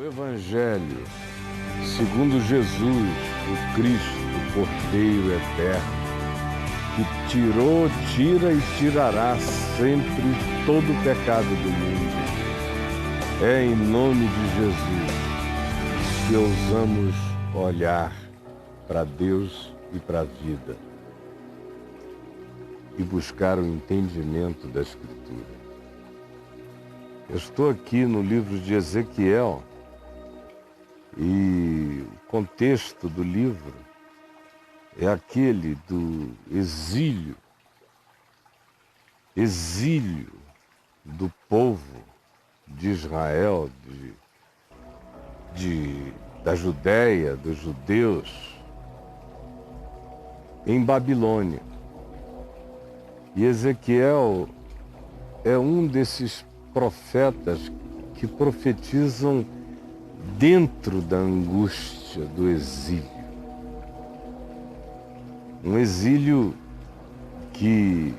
Evangelho, segundo Jesus, o Cristo, o Cordeiro Eterno, que tirou, tira e tirará sempre todo o pecado do mundo. É em nome de Jesus que ousamos olhar para Deus e para a vida e buscar o entendimento da Escritura. Eu estou aqui no livro de Ezequiel e o contexto do livro é aquele do exílio do povo de Israel, da Judéia, dos judeus, em Babilônia. E Ezequiel é um desses profetas que profetizam dentro da angústia do exílio. Um exílio que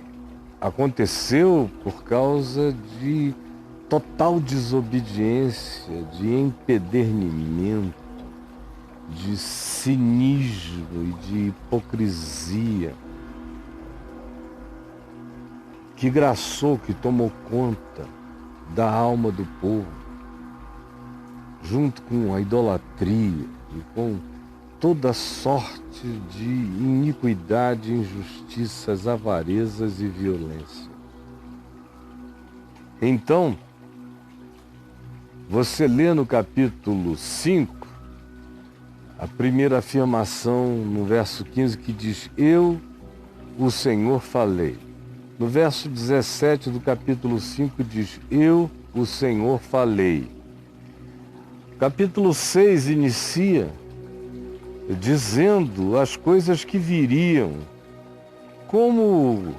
aconteceu por causa de total desobediência, de empedernimento, de cinismo e de hipocrisia, que graçou, que tomou conta da alma do povo, junto com a idolatria e com toda sorte de iniquidade, injustiças, avarezas e violência. Então, você lê no capítulo 5, a primeira afirmação no verso 15 que diz: Eu, o Senhor, falei. No verso 17 do capítulo 5 diz: Eu, o Senhor, falei. Capítulo 6 inicia dizendo as coisas que viriam, como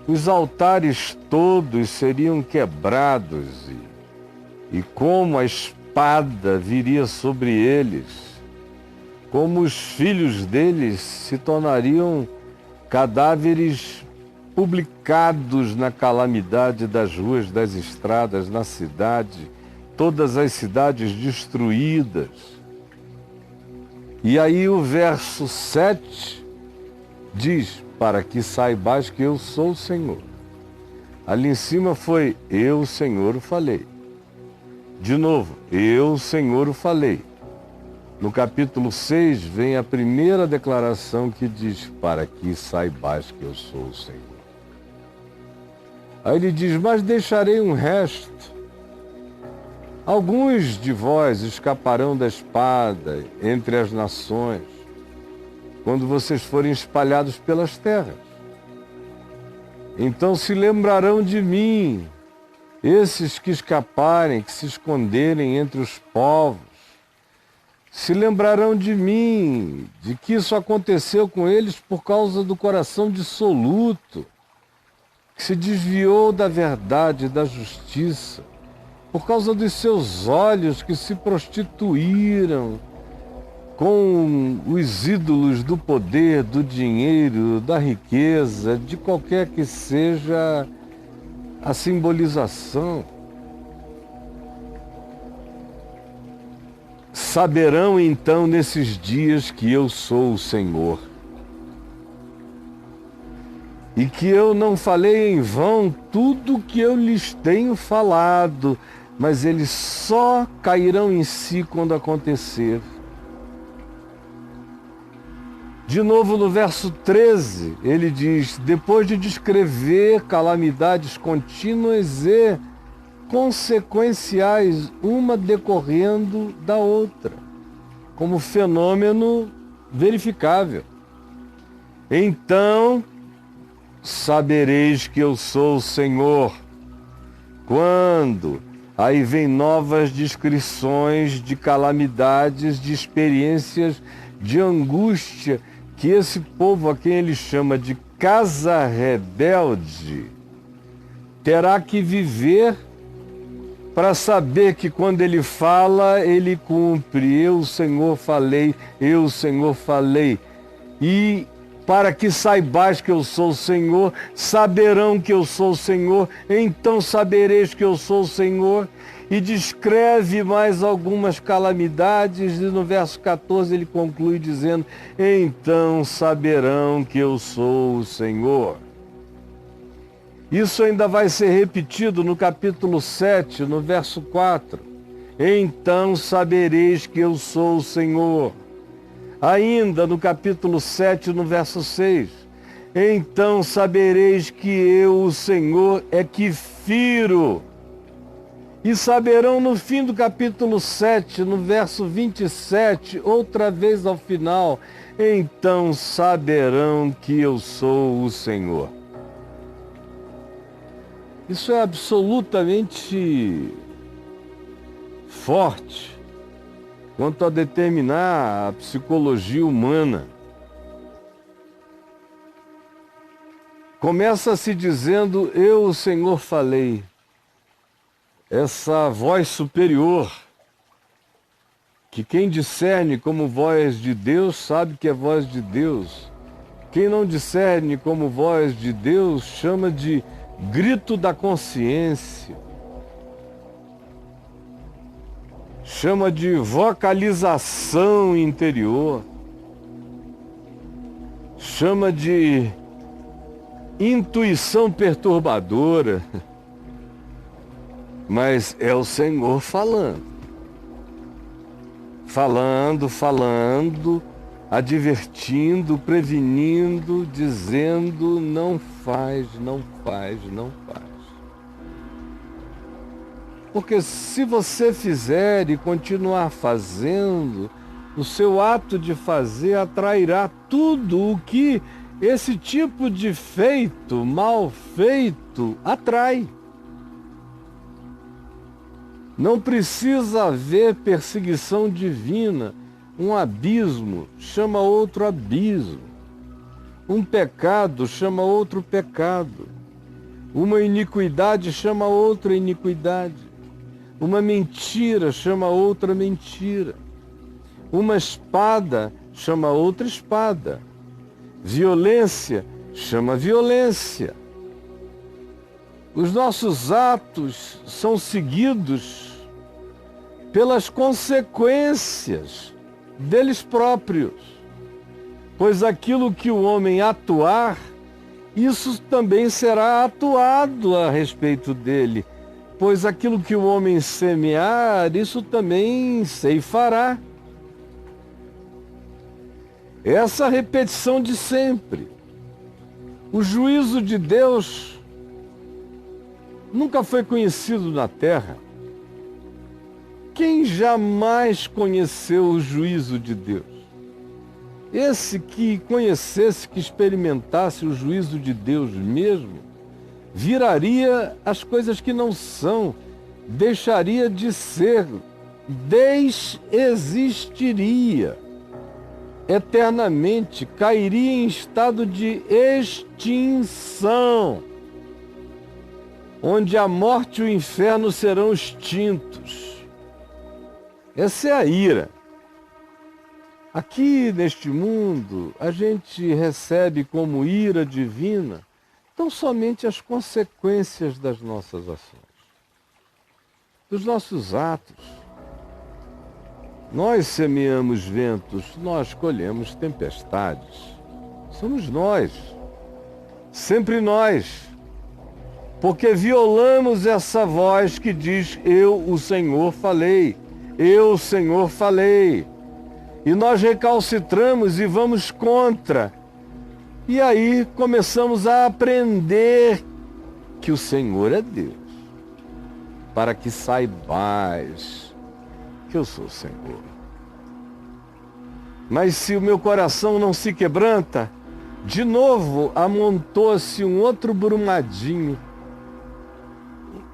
os altares todos seriam quebrados e como a espada viria sobre eles, como os filhos deles se tornariam cadáveres publicados na calamidade das ruas, das estradas, na cidade, todas as cidades destruídas. E aí o verso 7 diz: para que saibais que eu sou o Senhor. Ali em cima foi: eu, o Senhor, o falei. De novo, eu, o Senhor, o falei. No capítulo 6 vem a primeira declaração que diz: para que saibais que eu sou o Senhor. Aí ele diz: mas deixarei um resto. Alguns de vós escaparão da espada entre as nações, quando vocês forem espalhados pelas terras. Então se lembrarão de mim, esses que escaparem, que se esconderem entre os povos. Se lembrarão de mim, de que isso aconteceu com eles por causa do coração dissoluto, que se desviou da verdade e da justiça, por causa dos seus olhos que se prostituíram com os ídolos do poder, do dinheiro, da riqueza, de qualquer que seja a simbolização. Saberão então nesses dias que eu sou o Senhor, e que eu não falei em vão tudo o que eu lhes tenho falado, mas eles só cairão em si quando acontecer. De novo no verso 13, ele diz: depois de descrever calamidades contínuas e consequenciais, uma decorrendo da outra, como fenômeno verificável. Então sabereis que eu sou o Senhor, quando aí vem novas descrições de calamidades, de experiências de angústia, que esse povo a quem ele chama de casa rebelde terá que viver para saber que quando ele fala, ele cumpre. Eu, o Senhor, falei, eu, o Senhor, falei. E para que saibais que eu sou o Senhor, saberão que eu sou o Senhor, então sabereis que eu sou o Senhor. e descreve mais algumas calamidades, e no verso 14 ele conclui dizendo: então saberão que eu sou o Senhor. Isso ainda vai ser repetido no capítulo 7, no verso 4. Então sabereis que eu sou o Senhor. Ainda no capítulo 7, no verso 6. Então sabereis que eu, o Senhor, é que firo. E saberão no fim do capítulo 7, no verso 27, outra vez ao final. Então saberão que eu sou o Senhor. Isso é absolutamente forte quanto a determinar a psicologia humana. Começa-se dizendo: eu, o Senhor, falei. Essa voz superior, que quem discerne como voz de Deus sabe que é voz de Deus. Quem não discerne como voz de Deus chama de grito da consciência. Chama de vocalização interior. Chama de intuição perturbadora. Mas é o Senhor falando. Falando, advertindo, prevenindo, dizendo: não faz, não faz, não faz. Porque se você fizer e continuar fazendo, o seu ato de fazer atrairá tudo o que esse tipo de feito, mal feito, atrai. Não precisa haver perseguição divina. Um abismo chama outro abismo. Um pecado chama outro pecado. Uma iniquidade chama outra iniquidade. Uma mentira chama outra mentira. Uma espada chama outra espada. Violência chama violência. Os nossos atos são seguidos pelas consequências deles próprios. Pois aquilo que o homem atuar, isso também será atuado a respeito dele. Pois aquilo que o homem semear, isso também ceifará. Essa repetição de sempre. O juízo de Deus nunca foi conhecido na terra. Quem jamais conheceu o juízo de Deus? Esse que conhecesse, que experimentasse o juízo de Deus mesmo, viraria as coisas que não são, deixaria de ser, desexistiria eternamente, cairia em estado de extinção, onde a morte e o inferno serão extintos. Essa é a ira. Aqui neste mundo, a gente recebe como ira divina tão somente as consequências das nossas ações, dos nossos atos. Nós semeamos ventos, nós colhemos tempestades. Somos nós, sempre nós, porque violamos essa voz que diz: eu, o Senhor, falei. Eu, o Senhor, falei. E nós recalcitramos e vamos contra. E aí começamos a aprender que o Senhor é Deus, para que saibais que eu sou o Senhor. Mas se o meu coração não se quebranta, de novo amontoa-se um outro brumadinho,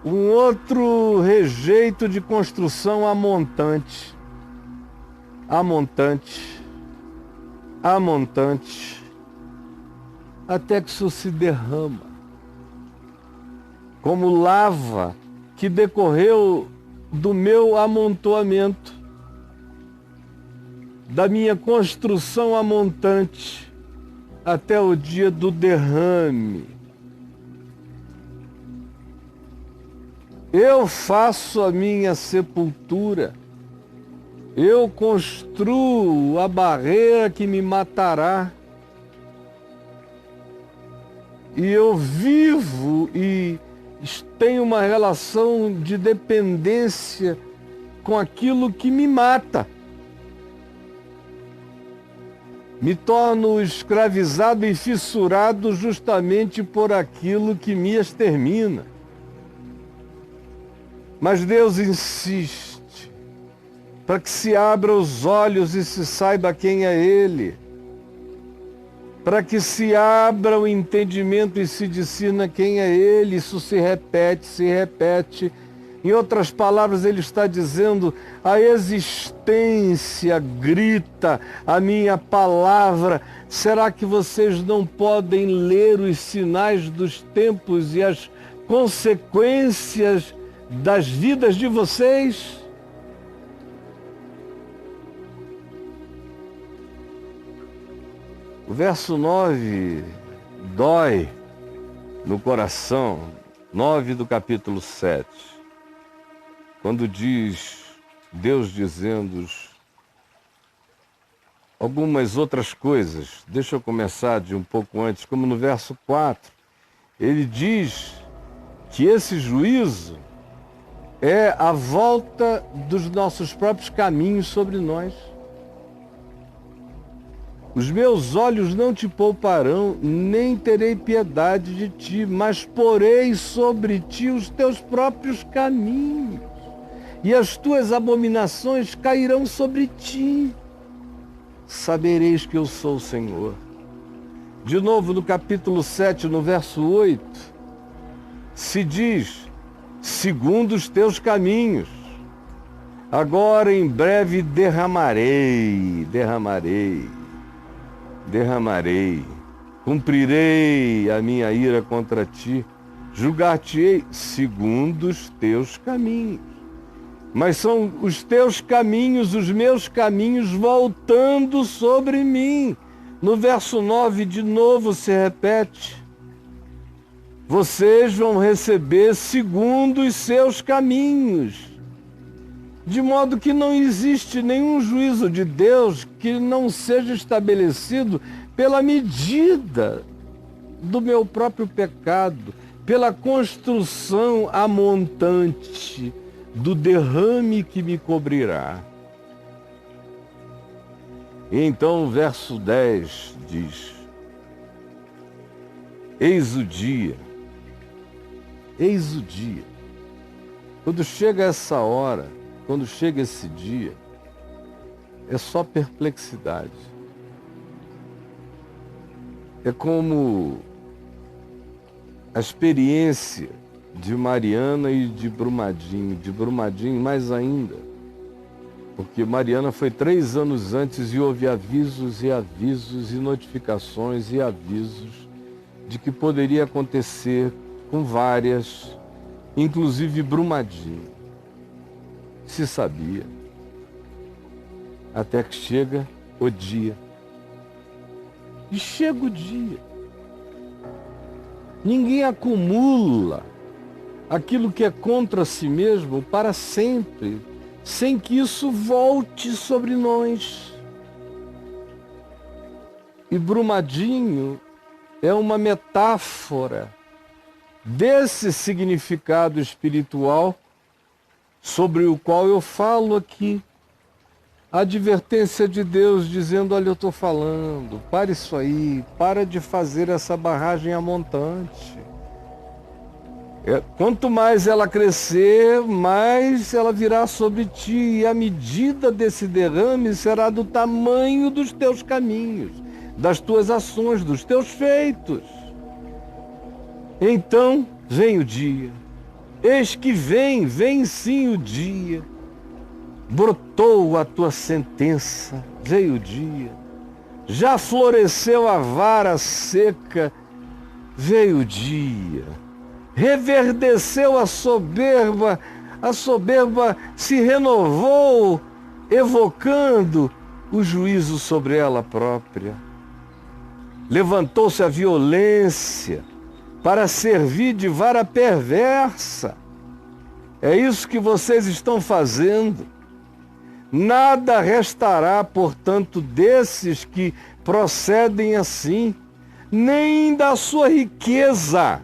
um outro rejeito de construção amontante, até que isso se derrama, como lava que decorreu do meu amontoamento, da minha construção amontante, até o dia do derrame. Eu faço a minha sepultura. Eu construo a barreira que me matará. E eu vivo e tenho uma relação de dependência com aquilo que me mata. Me torno escravizado e fissurado justamente por aquilo que me extermina. Mas Deus insiste para que se abra os olhos e se saiba quem é Ele. Para que se abra o entendimento e se discina quem é Ele. Isso se repete, se repete. Em outras palavras, ele está dizendo, a existência grita a minha palavra. Será que vocês não podem ler os sinais dos tempos e as consequências das vidas de vocês? O verso 9 dói no coração, 9 do capítulo 7. Quando diz, Deus dizendo algumas outras coisas, deixa eu começar de um pouco antes, como no verso 4, ele diz que esse juízo é a volta dos nossos próprios caminhos sobre nós. Os meus olhos não te pouparão, nem terei piedade de ti, mas porei sobre ti os teus próprios caminhos. E as tuas abominações cairão sobre ti. Sabereis que eu sou o Senhor. De novo, no capítulo 7, no verso 8, se diz, segundo os teus caminhos, agora em breve derramarei, cumprirei a minha ira contra ti, julgar-te-ei segundo os teus caminhos. Mas são os teus caminhos, os meus caminhos, voltando sobre mim. No verso 9, de novo se repete. Vocês vão receber segundo os seus caminhos. De modo que não existe nenhum juízo de Deus que não seja estabelecido pela medida do meu próprio pecado, pela construção amontante do derrame que me cobrirá. E então o verso 10 diz, eis o dia. Quando chega essa hora, quando chega esse dia, é só perplexidade. É como a experiência de Mariana e de Brumadinho mais ainda, porque Mariana foi 3 anos antes e houve avisos e notificações e avisos de que poderia acontecer com várias, inclusive Brumadinho. Se sabia, até que chega o dia. E chega o dia. Ninguém acumula aquilo que é contra si mesmo para sempre, sem que isso volte sobre nós. E Brumadinho é uma metáfora desse significado espiritual sobre o qual eu falo aqui. A advertência de Deus dizendo, olha, eu estou falando, para isso aí, para de fazer essa barragem amontante. Quanto mais ela crescer, mais ela virá sobre ti, e a medida desse derrame será do tamanho dos teus caminhos, das tuas ações, dos teus feitos. Então vem o dia, eis que vem sim o dia, brotou a tua sentença, veio o dia, já floresceu a vara seca, veio o dia, reverdeceu a soberba se renovou, evocando o juízo sobre ela própria. Levantou-se a violência para servir de vara perversa. É isso que vocês estão fazendo. Nada restará, portanto, desses que procedem assim, nem da sua riqueza,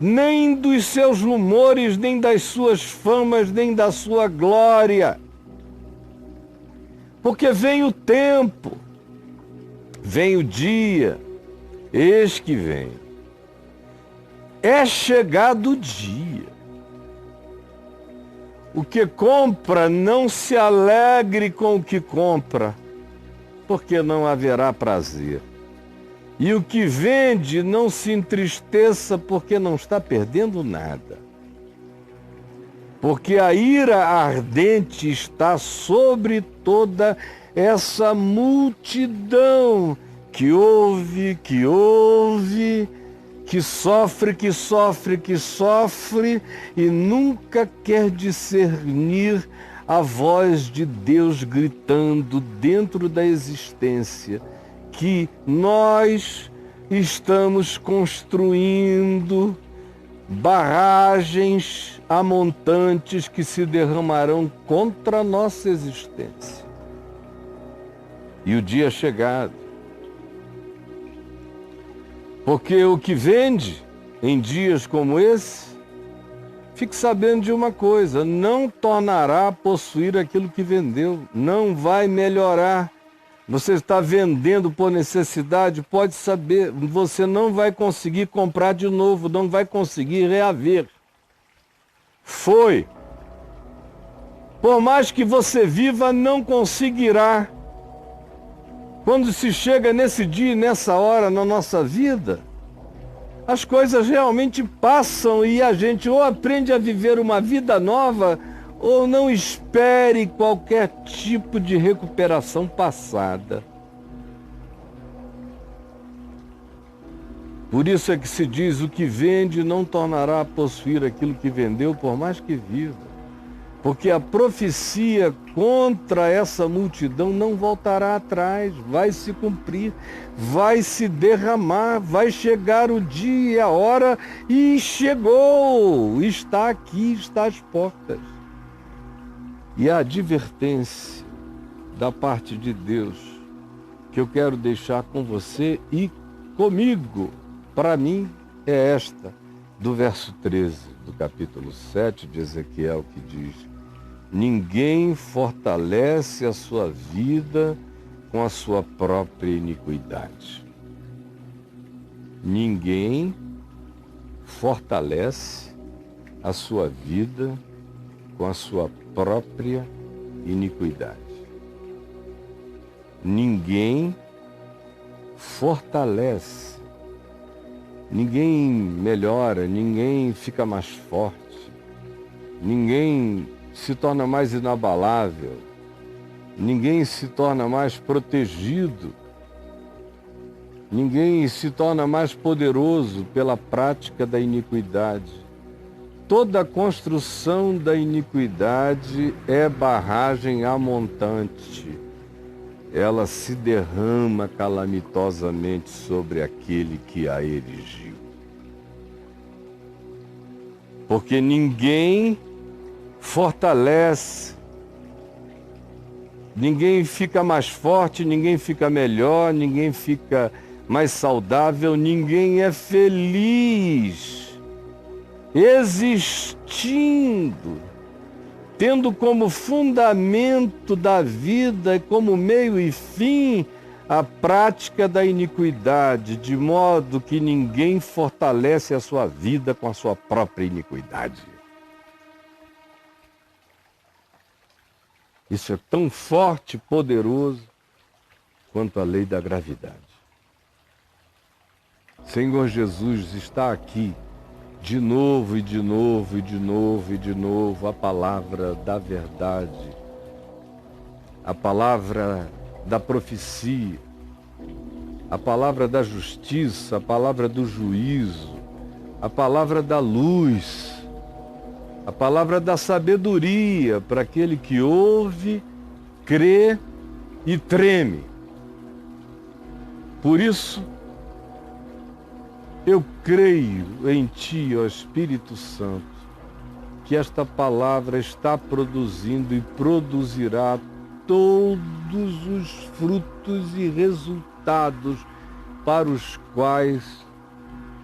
nem dos seus rumores, nem das suas famas, nem da sua glória. Porque vem o tempo, vem o dia, eis que vem. É chegado o dia. O que compra, não se alegre com o que compra, porque não haverá prazer. E o que vende, não se entristeça, porque não está perdendo nada. Porque a ira ardente está sobre toda essa multidão que ouve, que sofre e nunca quer discernir a voz de Deus gritando dentro da existência que nós estamos construindo barragens amontantes que se derramarão contra a nossa existência. E o dia é chegado. Porque o que vende em dias como esse, fique sabendo de uma coisa, não tornará a possuir aquilo que vendeu, não vai melhorar. Você está vendendo por necessidade, pode saber, você não vai conseguir comprar de novo, não vai conseguir reaver. Foi. Por mais que você viva, não conseguirá. Quando se chega nesse dia e nessa hora na nossa vida, as coisas realmente passam e a gente ou aprende a viver uma vida nova ou não espere qualquer tipo de recuperação passada. Por isso é que se diz, o que vende não tornará a possuir aquilo que vendeu, por mais que viva. Porque a profecia contra essa multidão não voltará atrás, vai se cumprir, vai se derramar, vai chegar o dia e a hora, e chegou, está aqui, está às portas. E a advertência da parte de Deus que eu quero deixar com você e comigo, para mim, é esta, do verso 13 do capítulo 7 de Ezequiel, que diz: ninguém fortalece a sua vida com a sua própria iniquidade. Ninguém fortalece a sua vida com a sua própria iniquidade. Ninguém fortalece, ninguém melhora, ninguém fica mais forte, ninguém se torna mais inabalável, ninguém se torna mais protegido, ninguém se torna mais poderoso pela prática da iniquidade. Toda a construção da iniquidade é barragem amontante. Ela se derrama calamitosamente sobre aquele que a erigiu. Porque ninguém fortalece, ninguém fica mais forte, ninguém fica melhor, ninguém fica mais saudável, ninguém é feliz existindo, tendo como fundamento da vida e como meio e fim a prática da iniquidade, de modo que ninguém fortalece a sua vida com a sua própria iniquidade. Isso é tão forte e poderoso quanto a lei da gravidade. Senhor Jesus está aqui de novo e de novo e de novo e de novo, a palavra da verdade, a palavra da profecia, a palavra da justiça, a palavra do juízo, a palavra da luz, a palavra da sabedoria para aquele que ouve, crê e treme. Por isso, eu creio em Ti, ó Espírito Santo, que esta palavra está produzindo e produzirá todos os frutos e resultados para os quais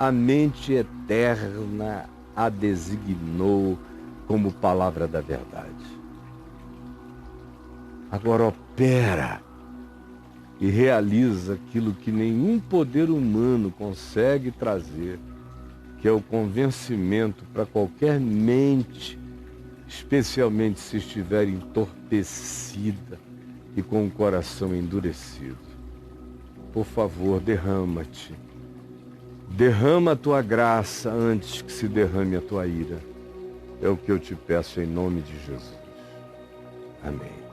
a mente eterna a designou como palavra da verdade. Agora opera e realiza aquilo que nenhum poder humano consegue trazer, que é o convencimento para qualquer mente, especialmente se estiver entorpecida e com o coração endurecido. Por favor, derrama-te. Derrama a tua graça antes que se derrame a tua ira. É o que eu te peço em nome de Jesus. Amém.